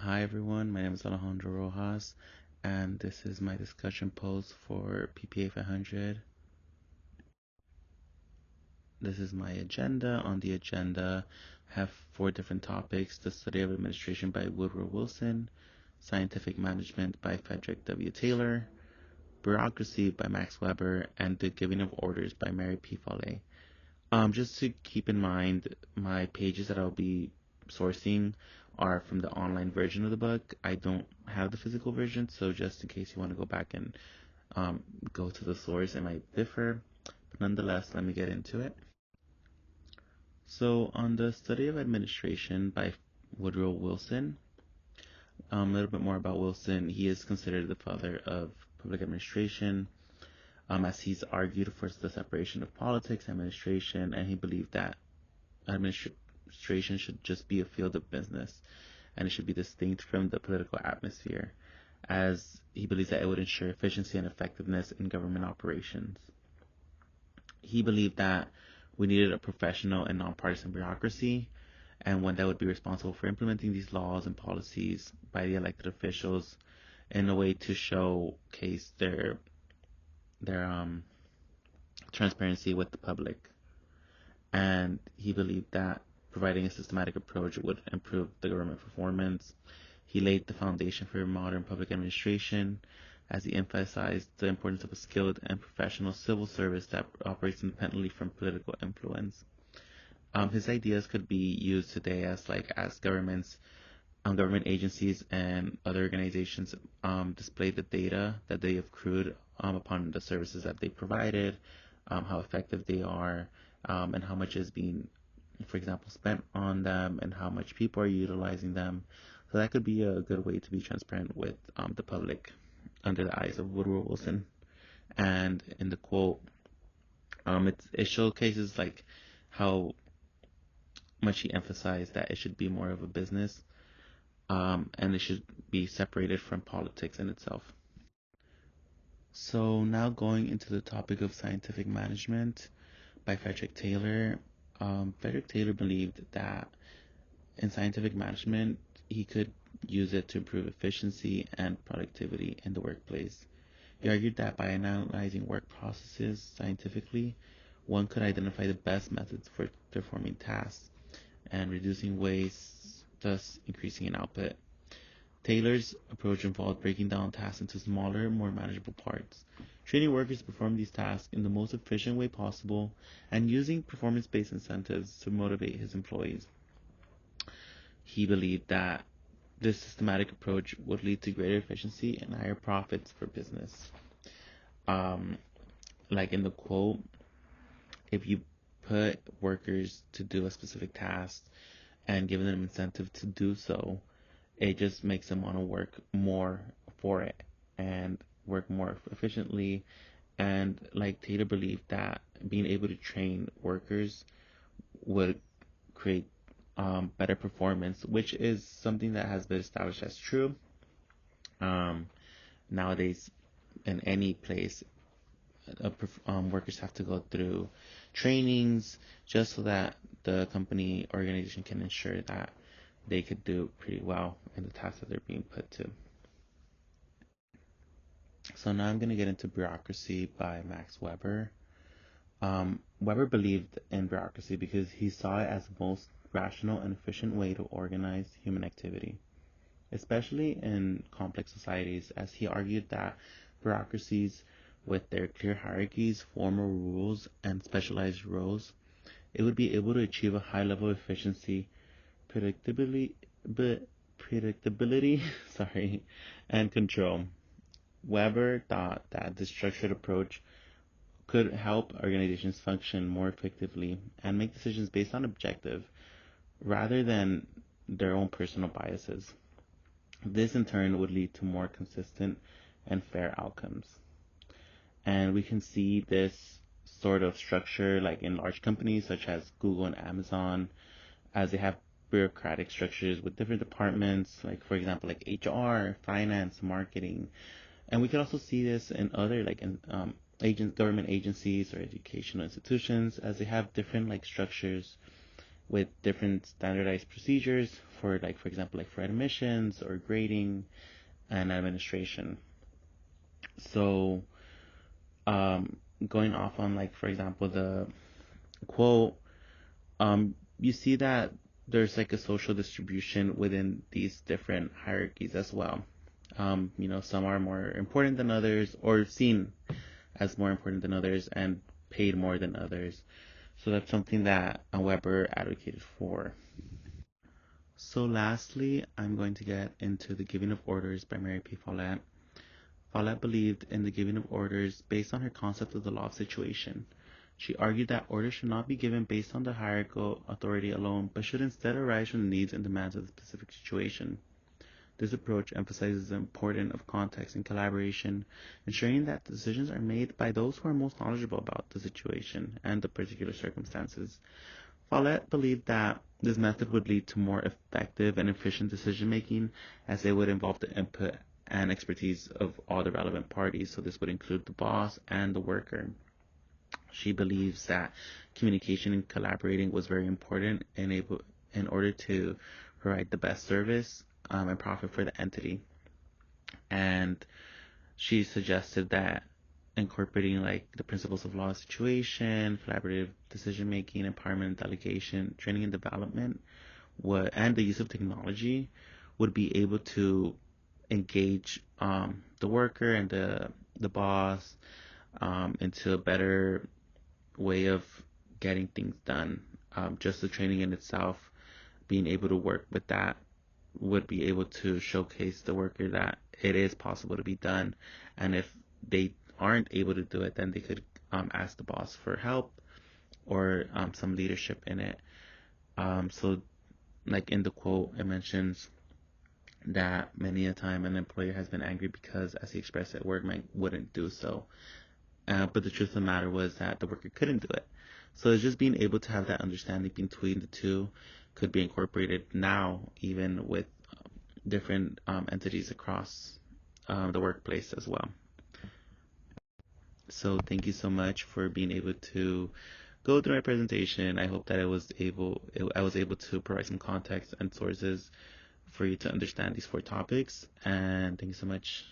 Hi everyone, my name is Alejandro Rojas, and this is my discussion post for PPA 500. This is my agenda. On the agenda, I have four different topics: the study of administration by Woodrow Wilson, scientific management by Frederick W. Taylor, bureaucracy by Max Weber, and the giving of orders by Mary P. Follet. Just to keep in mind, my pages that I'll be sourcing are from the online version of the book. I don't have the physical version, so just in case you want to go back and um, go to the source, it might differ. But nonetheless, let me get into it. So, on the study of administration by Woodrow Wilson, a little bit more about Wilson. He is considered the father of public administration, as he's argued for the separation of politics and administration, and he believed that administration should just be a field of business and it should be distinct from the political atmosphere, as he believes that it would ensure efficiency and effectiveness in government operations. He believed that we needed a professional and nonpartisan bureaucracy, and one that would be responsible for implementing these laws and policies by the elected officials in a way to showcase their transparency with the public. And he believed that providing a systematic approach would improve the government performance. He laid the foundation for modern public administration as he emphasized the importance of a skilled and professional civil service that operates independently from political influence. His ideas could be used today as government agencies and other organizations display the data that they have accrued upon the services that they provided, how effective they are, and how much is being, for example, spent on them, and how much people are utilizing them. So that could be a good way to be transparent with the public under the eyes of Woodrow Wilson. And in the quote, it showcases like how much he emphasized that it should be more of a business, and it should be separated from politics in itself. So now going into the topic of scientific management by Frederick Taylor. Frederick Taylor believed that in scientific management, he could use it to improve efficiency and productivity in the workplace. He argued that by analyzing work processes scientifically, one could identify the best methods for performing tasks and reducing waste, thus increasing in output. Taylor's approach involved breaking down tasks into smaller, more manageable parts, training workers to perform these tasks in the most efficient way possible, and using performance-based incentives to motivate his employees. He believed that this systematic approach would lead to greater efficiency and higher profits for business. Um, like in the quote, if you put workers to do a specific task and give them incentive to do so, it just makes them want to work more for it and work more efficiently. And like Taylor believed that being able to train workers would create better performance, which is something that has been established as true. Um, Nowadays, in any place, workers have to go through trainings just so that the company organization can ensure that they could do pretty well in the tasks that they're being put to. So now I'm going to get into bureaucracy by Max Weber. Weber believed in bureaucracy because he saw it as the most rational and efficient way to organize human activity, especially in complex societies, as he argued that bureaucracies, with their clear hierarchies, formal rules, and specialized roles, it would be able to achieve a high level of efficiency, predictability, but predictability, sorry, and control. Weber thought that this structured approach could help organizations function more effectively and make decisions based on objective rather than their own personal biases. This in turn would lead to more consistent and fair outcomes. And we can see this sort of structure like in large companies such as Google and Amazon, as they have bureaucratic structures with different departments, like for example, like HR, finance, marketing. And we can also see this in other like in government agencies or educational institutions, as they have different like structures with different standardized procedures for, like, for example, like for admissions or grading and administration. So, um, going off on, like, for example, the quote, you see that there's like a social distribution within these different hierarchies as well. Some are more important than others, or seen as more important than others, and paid more than others. So that's something that Weber advocated for. So lastly, I'm going to get into the giving of orders by Mary P. Follett. Follett believed in the giving of orders based on her concept of the law of situation. She argued that orders should not be given based on the hierarchical authority alone, but should instead arise from the needs and demands of the specific situation. This approach emphasizes the importance of context and collaboration, ensuring that decisions are made by those who are most knowledgeable about the situation and the particular circumstances. Follett believed that this method would lead to more effective and efficient decision making, as it would involve the input and expertise of all the relevant parties. So this would include the boss and the worker. She believes that communication and collaborating was very important in order to provide the best service and profit for the entity. And she suggested that incorporating like the principles of law of situation, collaborative decision making, empowerment, delegation, training and development, and the use of technology would be able to engage the worker and the boss into a better way of getting things done. Just the training in itself, being able to work with that, would be able to showcase the worker that it is possible to be done. And if they aren't able to do it, then they could ask the boss for help or some leadership in it. So, like in the quote, it mentions that many a time an employer has been angry because, as he expressed it, workman wouldn't do so. But the truth of the matter was that the worker couldn't do it. So it's just being able to have that understanding between the two could be incorporated now, even with different entities across the workplace as well. So thank you so much for being able to go through my presentation. I hope that I was able to provide some context and sources for you to understand these four topics. And thank you so much.